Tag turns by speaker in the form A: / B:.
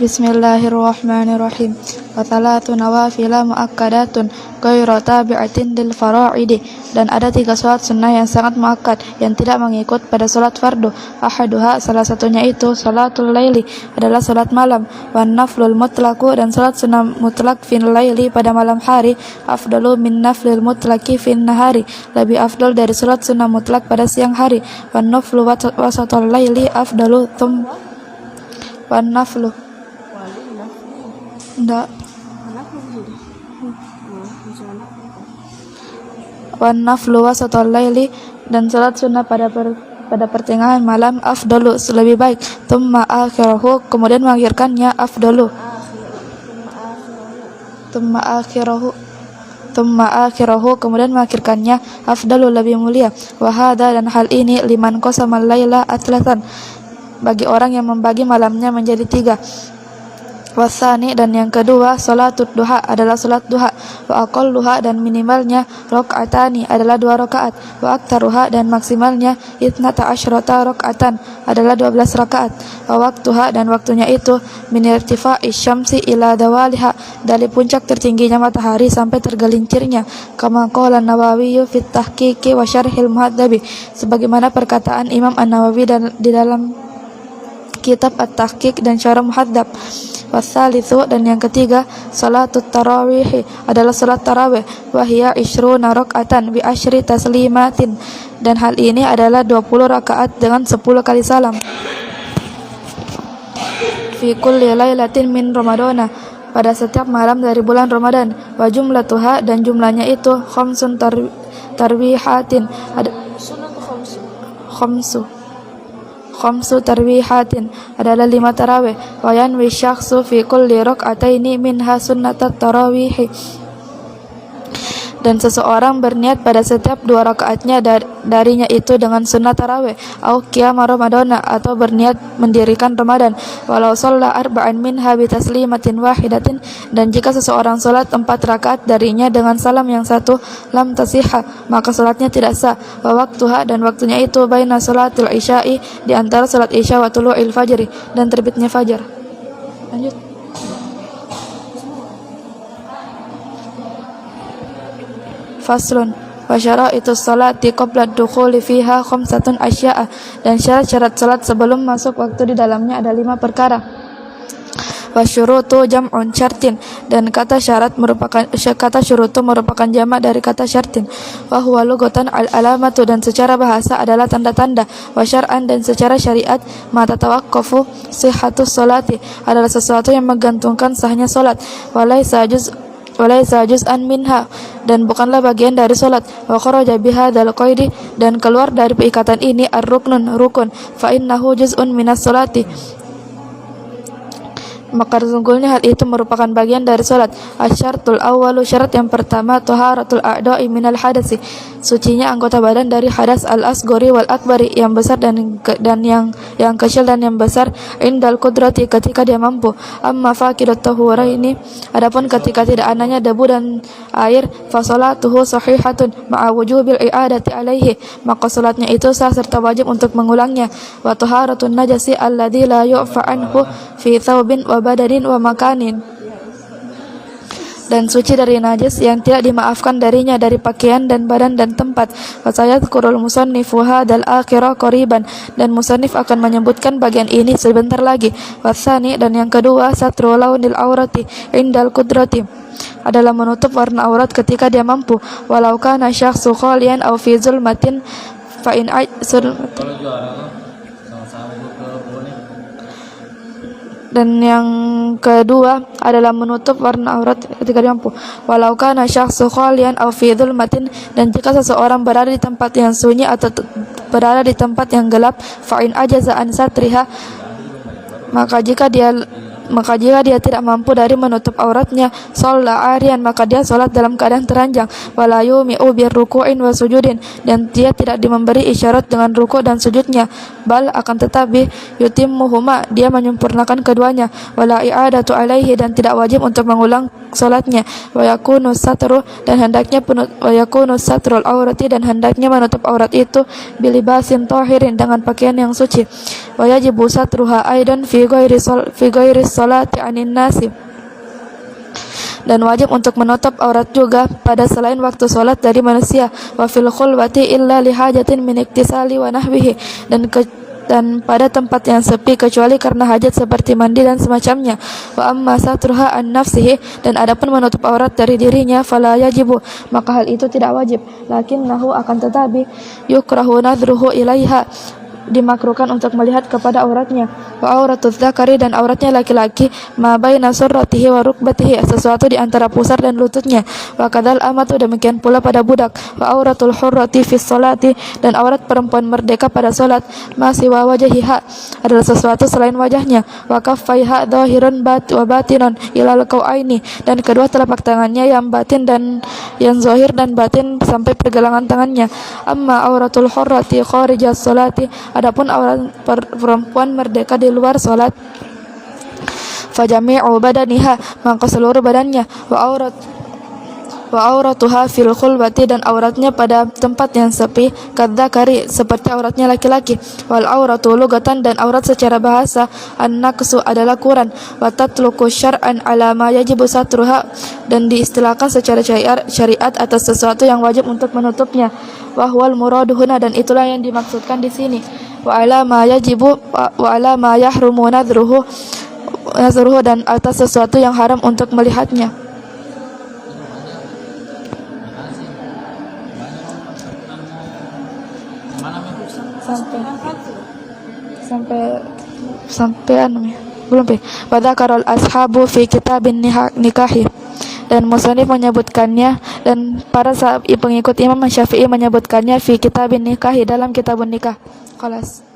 A: Bismillahirrahmanirrahim. Wa thalathu nawafila muakkadatun ghairu tabi'atin lil fara'idi. Dan ada 3 salat sunnah yang sangat muakkad yang tidak mengikut pada salat fardu. Ahaduha, salah satunya itu salatul laili, adalah salat malam. Wan naflul mutlaqu, dan salat sunnah mutlak fil laili, pada malam hari, afdalu min naflil mutlaqi fin nahari, lebih afdal dari salat sunnah mutlak pada siang hari. Wan naflu wasatul laili afdalu wan naflu enggak wan naflu wasatul laili, dan salat sunnah pada pertengahan malam, afdalu, lebih baik. Tumma akhirahu, kemudian mengakhirkannya, afdalu. Tumma akhirahu, kemudian mengakhirkannya, afdalu, lebih mulia. Wahada, dan hal ini, liman qasamal laila atlatan, bagi orang yang membagi malamnya menjadi 3. Wasani, dan yang kedua, salatul duha, adalah salat duha. Wa aqalluha, dan minimalnya, rakaatani, adalah 2 rakaat. Wa aktaruha, dan maksimalnya, 12 rakaatan, adalah 12 rakaat. Wa waktuha, dan waktunya itu, min irtifa'i syamsi ila dawaliha, dari puncak tertingginya matahari sampai tergelincirnya. Kama qala Nawawi fit tahqiqi wa syarhil muhaddabi, sebagaimana perkataan Imam An-Nawawi di dalam kitab At-Tahqiq dan Syarah Muhaddab. Wasalitsu, dan yang ketiga, salatut tarawih, adalah salat tarawih. Wahia isyruna rakaatan bi asyri taslimatin, dan hal ini adalah 20 rakaat dengan 10 kali salam. Fi kulli lailatin min ramadana, pada setiap malam dari bulan Ramadan. Wa jumlatuha, dan jumlahnya itu, khamsun tarwihatin, khamsu tarwihatin, adalah 5 tarawih. Wa yanwi syakhsu fi kulli rak'ataini minha sunnatat tarawih, dan seseorang berniat pada setiap 2 rakaatnya darinya itu dengan sunnah tarawih. Au qiyama ramadana, atau berniat mendirikan Ramadan. Walau shalla arba'an minha bi taslimatin wahidatin, dan jika seseorang salat 4 rakaat darinya dengan salam yang 1, lam tasihha, maka salatnya tidak sah. Wa waktuha, dan waktunya itu, baina salatil isya'i, di antara salat isya wa tulu'il fajri, dan terbitnya fajar. Lanjut. Faslun. Wa syara'itus salati qabla ad-dukhuli fiha khamsatun asya'a, dan syarat-syarat salat sebelum masuk waktu di dalamnya ada 5 perkara. Wa syurutu jam'un syartin, dan kata syurutu merupakan jamak dari kata syartin. Wa huwa lughatan al-alamatu, dan secara bahasa adalah tanda-tanda. Wa syar'an, dan secara syariat, ma tatawaqqafu sihhatus salati, adalah sesuatu yang menggantungkan sahnya salat. Walaysa juz'an minha, dan bukanlah bagian dari salat. Wa kharaja bihadzal qaidi, dan keluar dari perikatan ini, ar-ruknun, rukun. Fa innahu juz'un minas salati, maka sesungguhnya hal itu merupakan bagian dari salat. Asyartul awwalu, syarat yang pertama, taharatul a'da'i minal hadasi, sucinya anggota badan dari hadas al-asghari wal akbari, yang besar dan yang kecil dan yang besar, indal qudrati, ketika dia mampu. Amma faqidut tahuraini, adapun ketika tidak adanya debu dan air, fa salatuhu sahihatun ma'a wujubil i'adati alaihi, maka salatnya itu sah serta wajib untuk mengulangnya. Wa taharatun najasi alladzi la yu'fa anhu fi thawbin wa badanin wa makanin, dan suci dari najis yang tidak dimaafkan darinya dari pakaian dan badan dan tempat. Wa sayadhkurul musannifu hadzal akhirah qariban, dan musannif akan menyebutkan bagian ini sebentar lagi. Wasani, dan yang kedua, satru launil aurati indal qudrati, adalah menutup warna aurat ketika dia mampu. Walau kana syakhsu khalian aw fi zulmatin fa in dan yang kedua adalah menutup warna aurat ketika dia mampu. Walau kana syakhsu khalian aw fi dhulmatin, dan jika seseorang berada di tempat yang sunyi atau berada di tempat yang gelap, fa in ajaza an satriha, maka jika dia tidak mampu dari menutup auratnya, shalla ariyan, maka dia salat dalam keadaan teranjang. Wala yumi'u bir ruku'in wa sujudin, dan dia tidak memberi isyarat dengan ruku' dan sujudnya. Bal, akan tetapi, yutimmuhuma, dia menyempurnakan keduanya. Wala i'adatu alaihi, dan tidak wajib untuk mengulang salatnya. Wa yakunu satrul aurati, dan hendaknya menutup aurat itu bilibasin tahirin, dengan pakaian yang suci. Wa yajibu satruha aidan fi ghairi salati 'anin nasi, dan wajib untuk menutup aurat juga pada selain waktu salat dari manusia. Wa fil khulwati illa li hajatin min iktisali wa nahwihi, dan pada tempat yang sepi kecuali karena hajat seperti mandi dan semacamnya. Wa amma satruha an nafsihi, dan adapun menutup aurat dari dirinya, fala yajibu, maka hal itu tidak wajib, lakinnahu, akan tetapi, yukrahu nadhruhu ilaiha, dimakruhkan untuk melihat kepada auratnya. Wa auratudz dzakari, dan auratnya laki-laki, ma baina surratihi wa rukbatihi, sesuatu di antara pusar dan lututnya. Wa kadzal amatu, demikian pula pada budak. Wa auratul hurrati fis salati, dan aurat perempuan merdeka pada salat, ma siwa wajhiha, adalah sesuatu selain wajahnya. Wa kaffaiha dhahirun wa batinun ilal qau'aini, dan kedua telapak tangannya yang batin dan yang zahir dan batin sampai pergelangan tangannya. Amma auratul hurrati kharijas salati, adapun aurat perempuan merdeka di luar salat, fajami'u badaniha, maka seluruh badannya. Wa auratuha fil khulwati, dan auratnya pada tempat yang sepi, kadzakari, seperti auratnya laki-laki. Wal auratu lugatan, dan aurat secara bahasa, an-naqsu, adalah kurang. Wa tatluqu syar'an ala ma yajibu satruha, dan diistilahkan secara syariat atas sesuatu yang wajib untuk menutupnya. Wa huwal muradu huna, dan itulah yang dimaksudkan di sini. Wa ala ma yajibu wa ala ma yahrumu nadhruhu, dan atas sesuatu yang haram untuk melihatnya. sampai anu ya, belum ya. Wa dzakarul ashabu fi kitabin nikahi, dan musannif menyebutkannya, dan para pengikut Imam Syafi'i menyebutkannya fi kitabin nikahi, dalam kitabun nikah. Khalas.